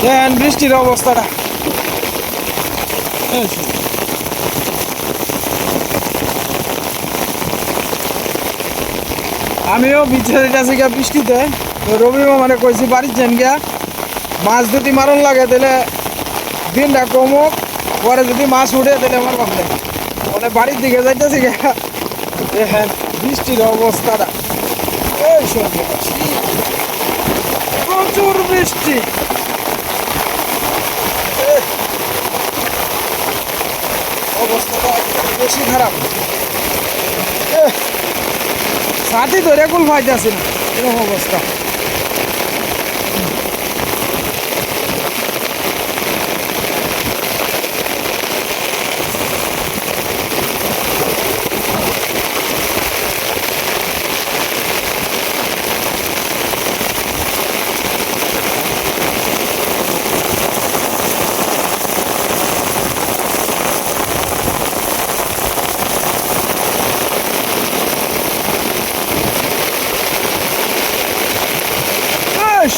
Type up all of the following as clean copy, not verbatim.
দেখেন বৃষ্টির অবস্থাটা। আমিও বিছানে যাচ্ছি গিয়া বৃষ্টিতে। তো রবি মানে কইছি বাড়ির যান গিয়া মাছ যদি মারণ লাগে তাহলে দিনটা কমুক, পরে যদি মাছ উঠে তাহলে আমার ভাবলে মানে বাড়ির দিকে যাইতেছি গিয়া। দেখেন বৃষ্টির অবস্থাটা, এই প্রচুর বৃষ্টি। অবস্থাটা বেশি খারাপ। সাথী ধরে কুল পাইতেছি না, এরকম অবস্থা।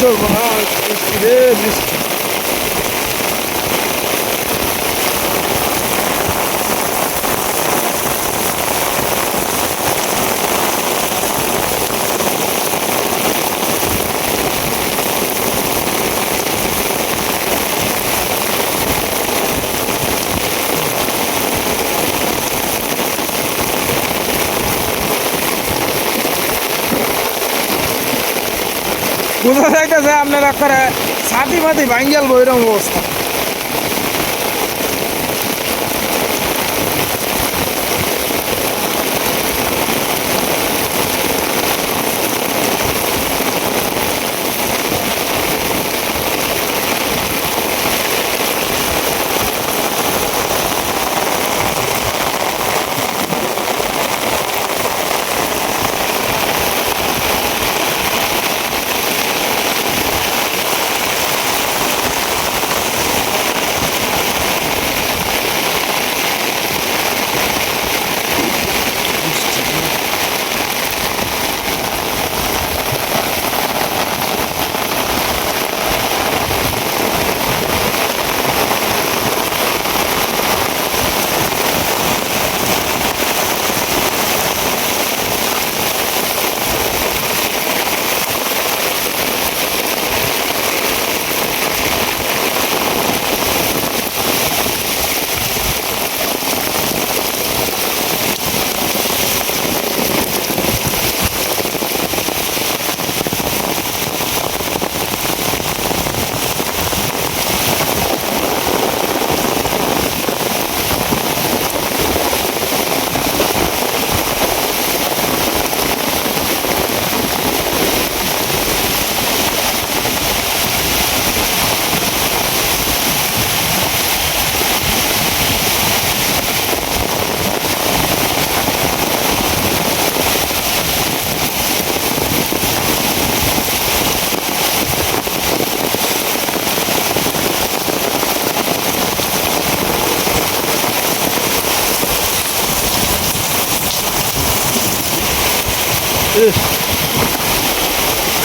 সর্বনাশ বৃষ্টি রে বৃষ্টি। বোঝা যাইতেছে আপনার করে ছাতি মাতি ভাঙ্গেল বইরকম অবস্থা।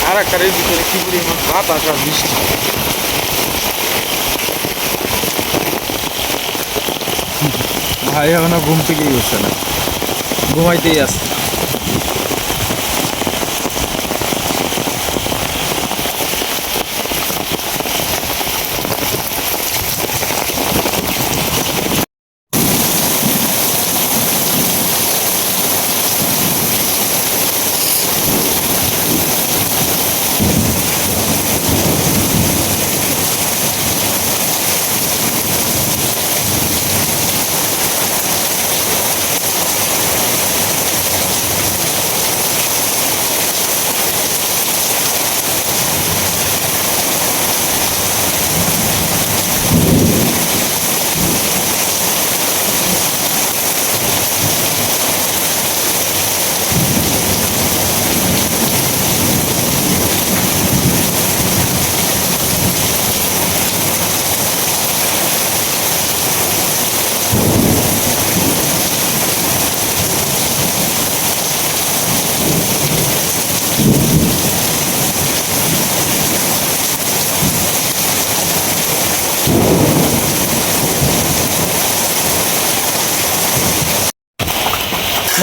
কারাকারের ভিতরে কি পরিমাণ বাতাস আর বৃষ্টি। ভাই এখনো ঘুম থেকেই উঠছে না, ঘুমাইতেই আছে।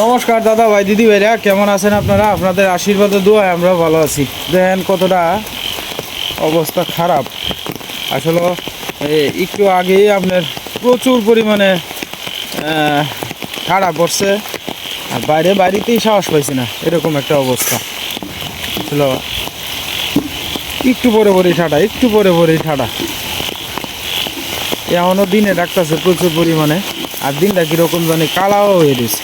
নমস্কার দাদা ভাই দিদি ভাইরা, কেমন আছেন আপনারা? আপনাদের আশীর্বাদ ও দোয়ায় আমরা ভালো আছি। দেখেন কতটা অবস্থা খারাপ। আসলে একটু আগেই আপনার প্রচুর পরিমাণে ঠাড়া পড়ছে, আর বাড়িতেই সাহস পাইছি না, এরকম একটা অবস্থা। আসলে একটু পরে পরেই ঠাড়া এমনও দিনে ডাকতেছে প্রচুর পরিমাণে, আর দিনটা কীরকম জানি কালাও হয়ে গেছে।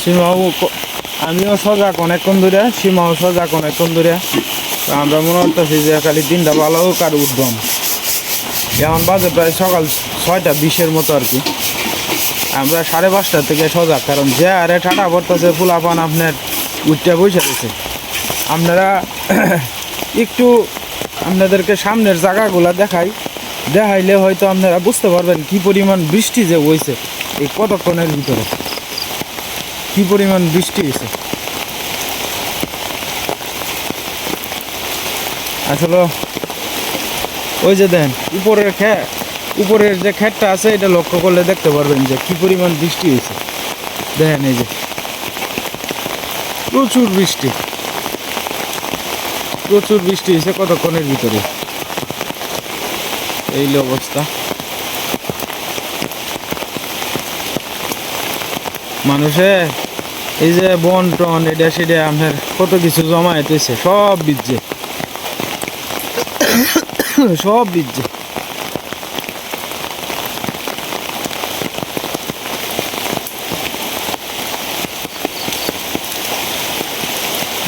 সীমাও আমিও সজাগ অনেকক্ষণ ধরে, সীমাও সজাগ অনেকক্ষণ ধরে। তো আমরা মনে করতেছি যে খালি দিনটা ভালো হোক আর উঠবাম। এখন বাজে প্রায় সকাল 6:20 মতো আর কি। আমরা 5:30 থেকে সজাগ, কারণ যে আরে ঠাটা পড়তেছে ফুলাপান আপনার উঠতে বসে গেছে। আপনারা একটু আপনাদেরকে সামনের জায়গাগুলো দেখাইলে হয়তো আপনারা বুঝতে পারবেন কি পরিমাণ বৃষ্টি যে হয়েছে এই কতক্ষণের ভিতরে, কি পরিমাণ বৃষ্টি হয়েছে। আসলে ওই যে দেন উপরের যে ক্ষেতটা আছে, এটা লক্ষ্য করলে দেখতে পারবেন যে কি পরিমাণ বৃষ্টি হয়েছে। দেখেন এই যে প্রচুর বৃষ্টি হয়েছে কতক্ষণের ভিতরে, এই অবস্থা। মানুষে এই যে বন টন এটা সেটা আপনার কত কিছু জমায়েত হয়েছে, সব বিজে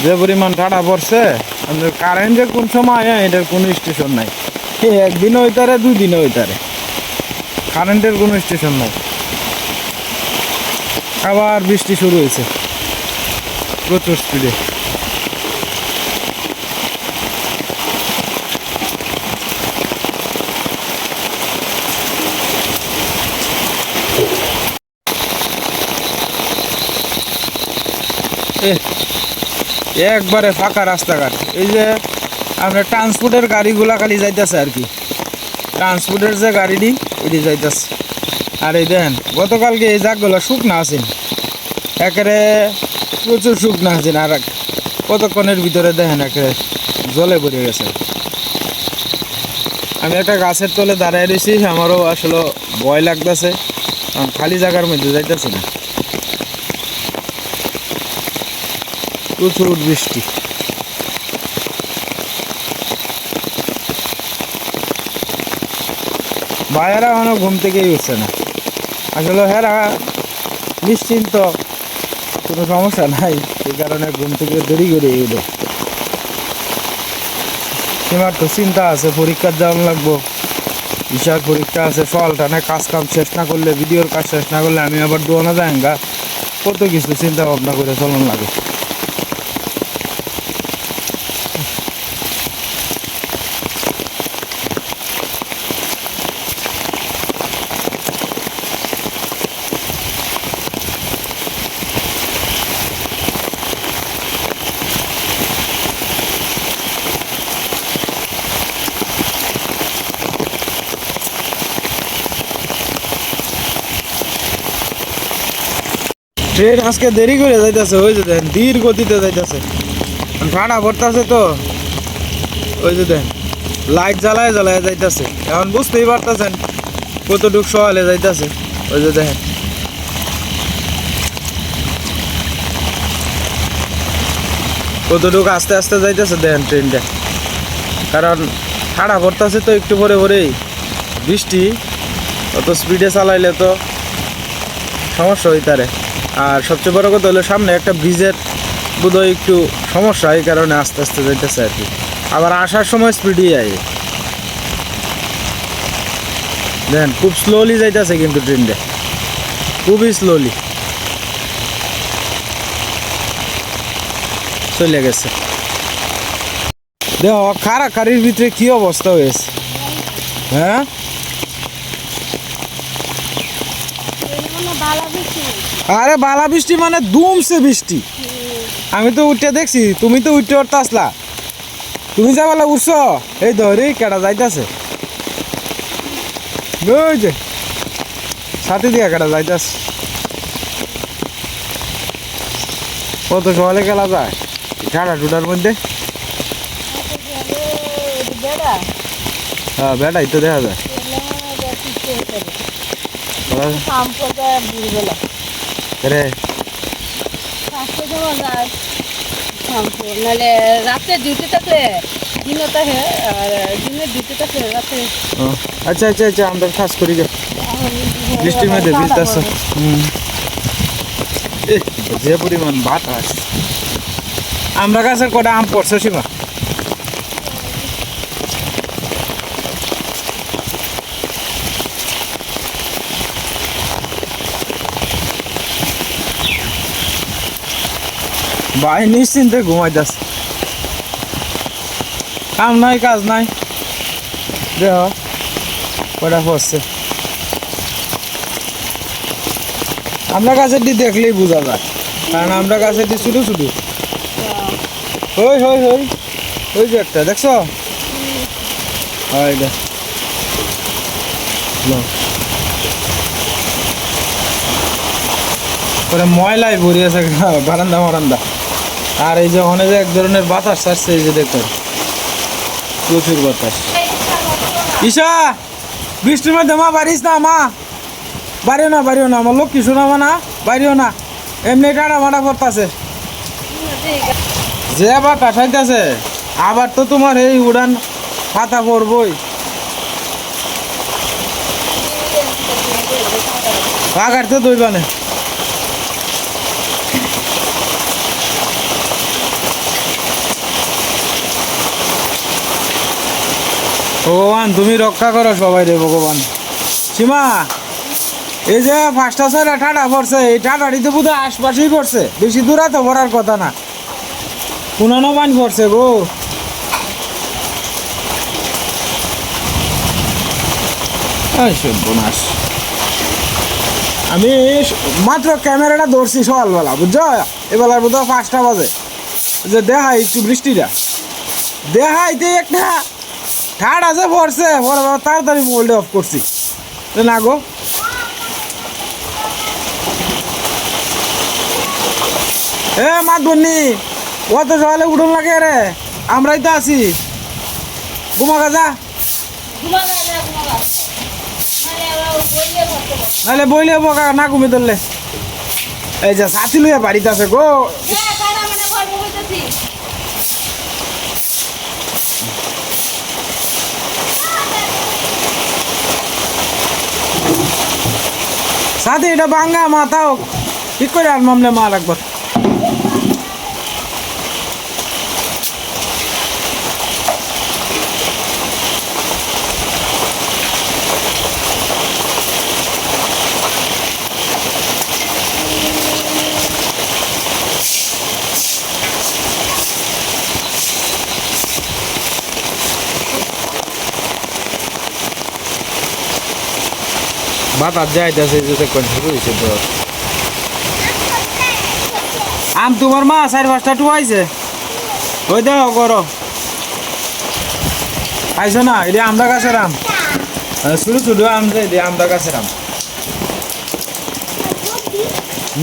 যে পরিমাণ ঠাডা পড়ছে। আপনার কারেন্ট যে কোন সময় এটার কোনো স্টেশন নাই, একদিনও হইতারে 2 দিনও হইতারে, কারেন্টের কোনো স্টেশন নাই। আবার বৃষ্টি শুরু হয়েছে প্রচুর স্পিডে। একবারে ফাঁকা রাস্তাঘাট। এই যে আপনার ট্রান্সপোর্টের গাড়িগুলা খালি যাইতেছে আর কি, ট্রান্সপোর্টের যে গাড়িটি এটি যাইতেছে। আর এই দেখেন গতকালকে এই জায়গাগুলো শুকনা আছেন, একেবারে প্রচুর শুকনা আছেন, আর কতক্ষণের ভিতরে দেখেন একেবারে জলে ভরে গেছে। আমি একটা গাছের তলে দাঁড়ায় রয়েছি, আমারও আসলে ভয় লাগতেছে, কারণ খালি জায়গার মধ্যে যাইতেছি না, প্রচুর বৃষ্টি। ভাইয়েরা এখনো ঘুম থেকেই উঠছে না। আসলে হেরা নিশ্চিন্ত, কোনো সমস্যা নাই, এই কারণে ঘুম থেকে দেরি করে এলো। তোমার তো চিন্তা আছে, পরীক্ষার যাওয়ান লাগবো, ঈশার পরীক্ষা আছে, ফল টানে কাজ কাম শেষ না করলে, ভিডিওর কাজ শেষ না করলে আমি আবার দোয়ানো যায়গা, কত কিছু চিন্তা ভাবনা করে চলন লাগে। ট্রেন আজকে দেরি করে যাইতেছে, ওই যে দেন ধীর গতিতে যাইতেছে, ঠান্ডা পড়তেছে তো, ওই যে দেন লাইট জ্বালায় যাইতেছে। এখন বুঝতেই পারতেছেন কতটুক সকালে যাইতেছে, ওই যে দেখেন কতটুক আস্তে আস্তে যাইতেছে দেখেন ট্রেনটা, কারণ ঠান্ডা পড়তেছে তো একটু পরে পরেই বৃষ্টি, অত স্পিডে চালাইলে তো সমস্যা হইতারে। আর সবচেয়ে বড় কথা হলো সামনে একটা ব্রিজের বোধহয় একটু সমস্যা, এই কারণে আস্তে আস্তে যাইতেছে আর কি। আবার আসার সময় স্পিডই আয়, দেখেন খুব স্লোলি যাইতেছে কিন্তু ট্রেনটা, খুবই স্লোলি চলে গেছে। দেখো খাড়ির ভিতরে কি অবস্থা হয়েছে। হ্যাঁ আরে বালা বৃষ্টি মানে দুমছে বৃষ্টি, আমি তো উঠতে দেখছি, তুমি তো উঠতে উঠতে আসলা, তুমি যা বলা উঠছ, এই ধরি কেটা যাইতেছে, ওই যে সাথে দিয়া কেটা যাইতেছে। কত সকালে খেলা যায় ঠাডা টুটার মধ্যে? হ্যাঁ বেটাই তো দেখা যায়। রে নাহলে রাতে ডিউটি থাকলে দিনে থাকে আর দিনে ডিউটি থাকলে রাতে। আচ্ছা আচ্ছা আচ্ছা আমরা কাজ করি গে বৃষ্টির মধ্যে ভিজতেছ। যে পরিমাণ বাতাস। আমরা গাছের কটা আম পড়ছে সীমা? ভাই নিশ্চিন্তে ঘুমাইতেছে, কাম নাই কাজ নাই। দেখ কটা পড়ছে। আমরা গাছের দি দেখলেই বোঝা যায়, কারণ আমরা গাছের দি ছোটো ছোটো। হই হই হই ওই যে একটা দেখছ? হয় দেখ পরে ময়লায় ভরি আছে বারান্দা মারান্দা। আর এই যে অনেক এক ধরনের বাতাস ছাড়ছে, এই যে দেখেন প্রচুর বাতাস। ঈশা বৃষ্টির মধ্যে মা বাড়িস না, মা বাড়িও না বাড়িও না, আমার লোক কি শোনাবো না, বাড়িও না, এমনি টাটা মাটা করতেছে। যে বাতাস আইতেছে আবার তো তোমার এই উড়ান পাতা পড়বই। পাগার তো দইবা না। ভগবান তুমি রক্ষা করো সবাই রে ভগবান। সীমা এই যে 5টা 6টা ঠাডা পড়ছে, এই ঠাডাটি তো বোধহয় আশপাশেই পড়ছে, বেশি দূরা তো পড়ার কথা না, পুনানো পানি পড়ছে গো। সর্বনাশ। আমি মাত্র ক্যামেরাটা ধরছি সকালবেলা বুঝছো, এবেলার বোধহয় 5টা বাজে, যে দেখাই একটু বৃষ্টিটা দেখাইতে একটা ঠাডা যে পড়ছে, পরে তাড়াতাড়ি মোবাইলটা অফ করছি। না গো এ মাত বন্নি অত সকালে উঠুন লাগে রে, আমরাই তো আছি। ঘুমাগা যা, নাহলে বইলে বোকা না ঘুমে ধরলে। এই যে সাথী লইয়া বাড়িতে আছে গো। সাথে এটা বাঙ্গা মাথাও ঠিক করে আর মামলে মাল একবার। বাতাস যাইতেছে যে দেখুন শুরু হয়েছে তো। আম তোমার মা 4-5টা টুয়াইছে, ওই দেখো করো আইসো না। এটা আমরা গাছের আম, শুরু শুরু আম যে এটা আমরা গাছের আম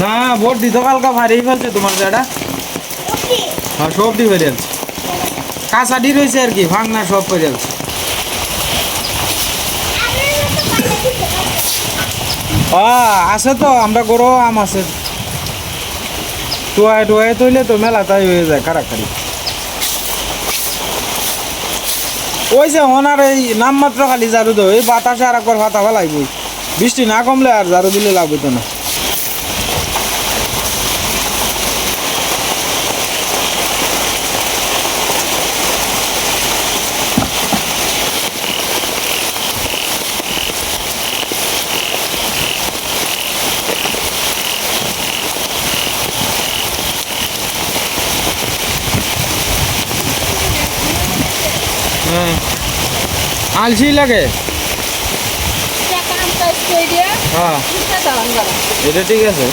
না। ভোট দিত কালকা ভারী ফেলছে তোমার যেটা। হ্যাঁ সব দিয়ে ফেলে যাচ্ছে, কাঁচাডি রয়েছে আর কি, ভাঙনা সব ফেলে যাচ্ছে। আছে তো আমরা গরো আম আছে, টুয়ায় টুয়ায় তৈলে তো মেলা তাই হয়ে যায় কারাকারি। ওই যে ওনার এই নামমাত্র খালি ঝাড়ু দেবো, এই বাতাসে আর একবার ফাতা ফেলাইবই, বৃষ্টি না কমলে আর ঝাড়ু দিলে লাভ হইতো না। হ্যাঁ আলসি লাগে। হ্যাঁ এটা ঠিক আছে,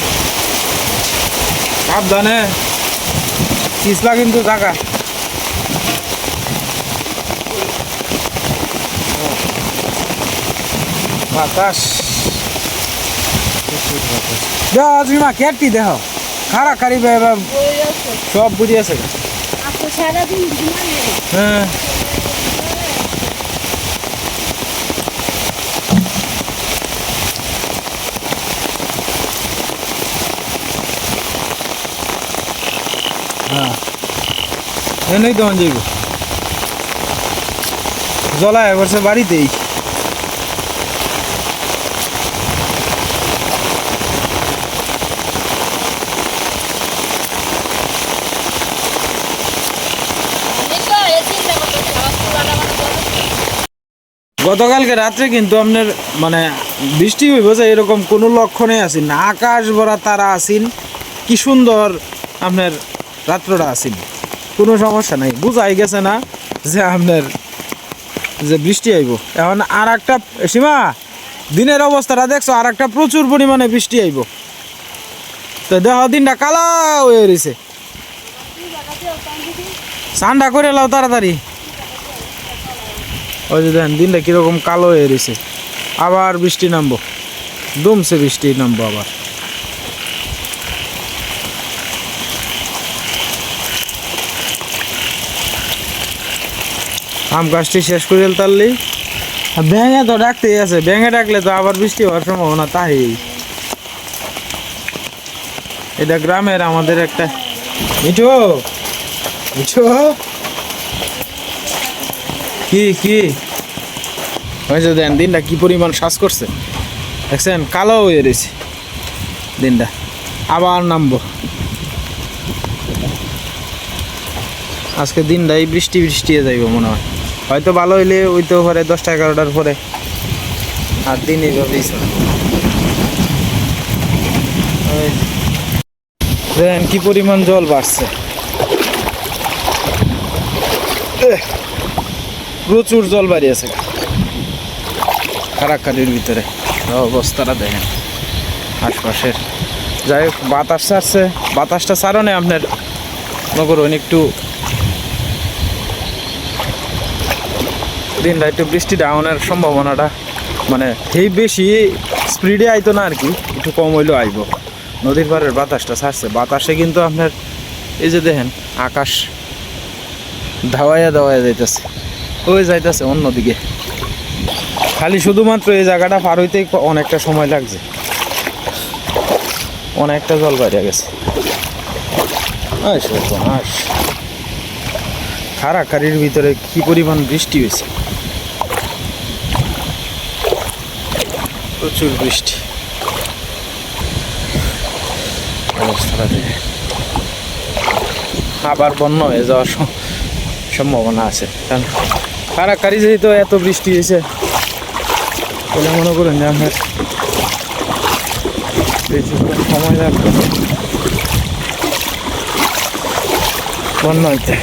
সাবধানে পিছলা কিন্তু টাকা। বাতাস দেহ, তুমি মা কেটটি দেহ খারা খারি ওই আছে সব বুঝে আছে আপনি সারাদিন ঘুমাই হ্যাঁ হ্যাঁ এনেই দোকান যাইব জলা এবারছে বাড়িতেই গতকালকে রাত্রে কিন্তু আপনার মানে বৃষ্টি হইব যে এরকম কোনো লক্ষণে আসেন না আকাশ ভরা তারা আসেন কি সুন্দর আপনার রাত্রটা আসেন কোনো সমস্যা নাই বুঝাই গেছে না যে আপনার যে বৃষ্টি আইব এখন আর একটা সীমা দিনের অবস্থাটা দেখছো আর একটা প্রচুর পরিমাণে বৃষ্টি আইব তো দেহ দিনটা কালা হয়ে রয়েছে ঠান্ডা করে লাও তাড়াতাড়ি ওই যে দেখেন দিনটা কীরকম কালো হয়ে রয়েছে আবার বৃষ্টি নামবো দমছে বৃষ্টি নামবো আবার আম গাছটি শেষ করে তারলি ব্যাঙে তো ডাকতেই আছে ব্যাঙে ডাকলে তো আবার বৃষ্টি হওয়ার সম্ভাবনা তাই এটা গ্রামের আমাদের একটা মিঠু মিঠু কি কি হয়েছে দেন দিনটা কি পরিমাণ শ্বাস করছে দেখছেন কালো হয়ে রয়েছে দিনটা আবার নামবো আজকে দিনটাই বৃষ্টি বৃষ্টি যাইব মনে হয় হয়তো ভালো হইলে ওইতেও পরে 10টা 11টার পরে আর দিন এইভাবেই চলে দেখেন কি পরিমাণ জল বাড়ছে প্রচুর জল বাড়িয়েছে কারাকারির ভিতরে অবস্থাটা দেখেন আশপাশের যাই হোক বাতাস ছাড়ছে বাতাসটা ছাড়নে আপনার নগর একটু দিনটা একটু বৃষ্টি ডাউনের সম্ভাবনাটা মানে সেই বেশি স্পিডে আইতো না আর কি একটু কম হইলেও আইব নদীর পাড়ের বাতাসটা ছাড়ছে বাতাসে কিন্তু আপনার এই যে দেখেন আকাশ ধাওয়াইয়া ধাওয়াইয়া যাইতেছে ওই যাইতেছে অন্যদিকে খালি শুধুমাত্র এই জায়গাটা পার হইতেই অনেকটা সময় লাগছে অনেকটা জল বাইরে গেছে খারাখারির ভিতরে কি পরিমাণ বৃষ্টি হয়েছে প্রচুর বৃষ্টি অবস্থাটা দেখে আবার বন্যা হয়ে যাওয়ার সম্ভাবনা আছে কারণ কারাকারি যেহেতু এত বৃষ্টি হয়েছে বলে মনে করেন যে আপনার বেশিক্ষণ সময় লাগবে বন্যা হইতে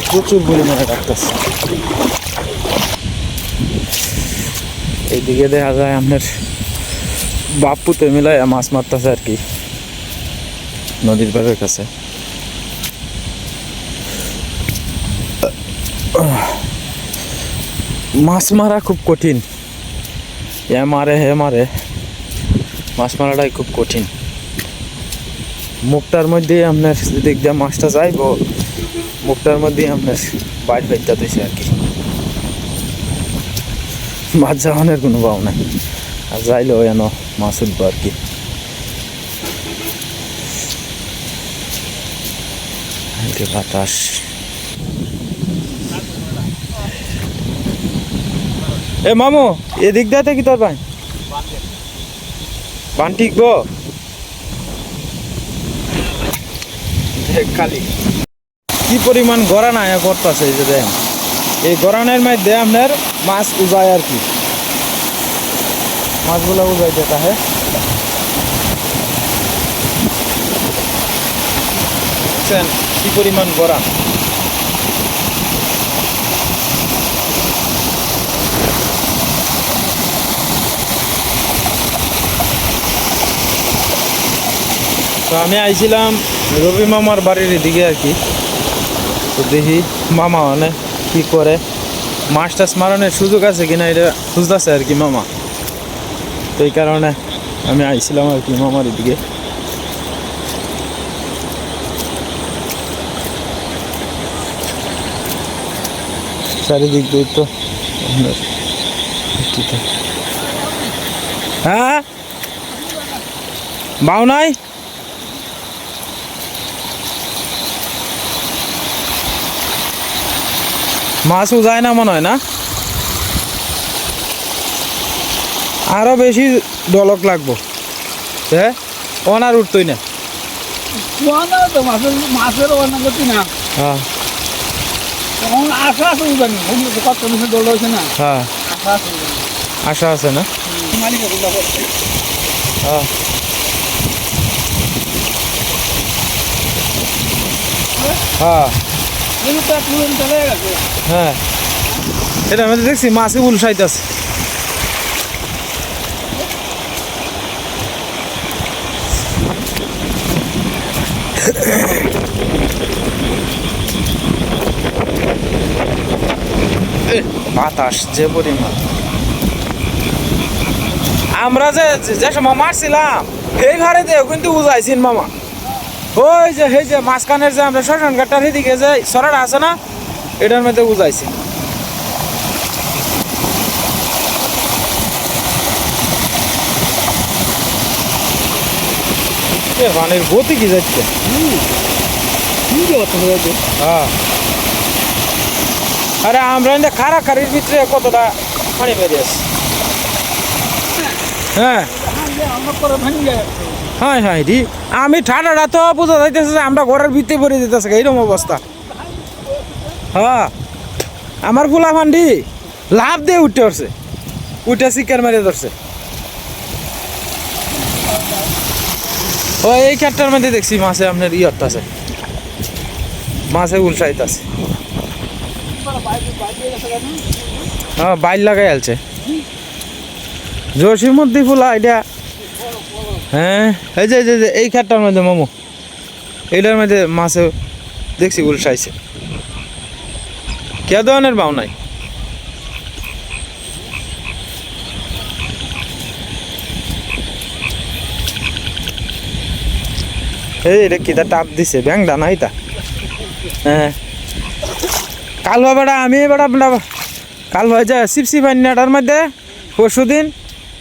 প্রচুর পরিমাণে ডাকতেছে এইদিকে দেখা যায় আপনার বাপুতে মিলাই মাছ মারতেছে আর কি নদীর পাড়ের কাছে মাছ মারা খুব কঠিন এ মারে হে মারে মাছ মারাটাই খুব কঠিন মুখটার মধ্যে আপনার দিক দিয়ে মাছটা যাইব মুখটার মধ্যে আপনার বাইট বাইটটা দিয়েছে আর কি মাছ যাওয়ানোর কোনো ভাব নাই আর যাইলেও এন মাছ উঠবো আর কি বাতাস এ মামু এদিক দিয়ে কি তোর ভাই বান ঠিক গো খালি কি পরিমাণ গড়ান আয়া করতেছে এই যে দেখেন এই গড়ানের মধ্যে আপনার মাছ উজায় আর কি মাছগুলো উজাই দেতা হ্যাঁ কি পরিমাণ গড়ান তো আমি আইছিলাম রবি মামার বাড়ির এদিকে আর কি তো দেখি মামা মানে কি করে মাছ টাছ মারানোর সুযোগ আছে কিনা এটা খুঁজতেছে আর কি মামা তো এই কারণে আমি আইছিলাম আর কি মামার এদিকে। চারিদিক দিয়ে তো আপনার হ্যাঁ বাউ নাই মাছও যায় না মনে হয় না, আরো বেশি ডলক লাগবো। হ্যাঁ ওনার উঠতই না। তো মাছের অন্য করছি না, হ্যাঁ তখন আশা আছে জানি কত বেশি দৌড় হয়েছে না, হ্যাঁ আশা আছে আশা আছে না। মালিক হ্যাঁ হ্যাঁ চলে গেছে। হ্যাঁ এটা আমি দেখছি মাছে উলসাইতেছে। বাতাস যে পরিমাণ, আমরা যে সময় মারছিলাম এই ঘরে দেও কিন্তু বুঝাইছিন মামা। ওই যে এই যে মাঝখানের যে আমরা শ্মশান ঘাটটার এদিকে যে সরাটা আছে না, এটার মধ্যে বুঝাইছি। পানির গতি কি যাচ্ছে। হ্যাঁ আরে আমরা খারা খারির ভিতরে কতটা পানি বেরিয়েছে। হ্যাঁ হ্যাঁ হ্যাঁ রি আমি ঠান্ডাটা তো বোঝা যাইতেছে যে আমরা ঘরের ভিতরে পড়ে যেতেছে এইরকম অবস্থা। হ্যাঁ আমার ফুলা ফান্ডি লাভ দিয়ে উঠতে পারছে, উঠে শিকার মারিয়ে ধরছে। ও এই ক্ষেতটার মধ্যে দেখছি মাছে আপনার ইয়রটা আছে, মাছে উলসাইত আছে। হ্যাঁ বাইল লাগাই আলছে জোরসির মধ্যে ফুলা এটা। হ্যাঁ এই যে এই ক্ষেতটার মধ্যে মোমো এইটার মধ্যে মাছে দেখছি উলসাইছে। কে ধরনের বাউ নাই। এই এটা কিটা টাপ দিছে ব্যাংডা নাই তা। হ্যাঁ কাল বেড়া আমি বেড়া কাল ভাই যে সিপসি পান্নাটার মধ্যে পরশু দিন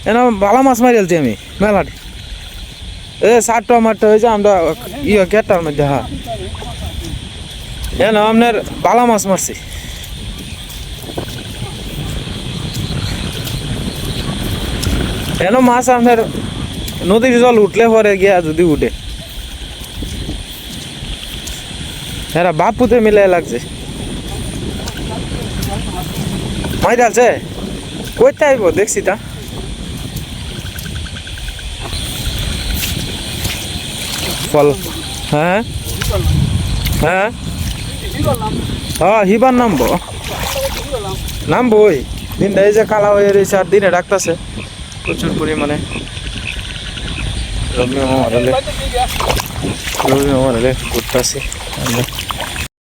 এন ভালো মাছ মারি আলছি আমি মেলাটি। এ সাতটা মারটা হয়েছে আমরা কেটার মধ্যে। হ্যাঁ এন আপনার ভালো মাছ মারছি। এন মাছ আপনার নদীর জল উঠলে পরে গিয়া যদি উঠে এরা বাপুতে মিলে লাগছে। মাইর আছে কইতে আইব দেখছি তা। ফল হ্যাঁ হ্যাঁ হ্যাঁ হিবার নামবো ওই দিনটা এই যে কালা হয়ে রয়েছে আর দিনে ডাকতেছে প্রচুর পরিমাণে। রবি মামা ঘুরতেছি আমরা।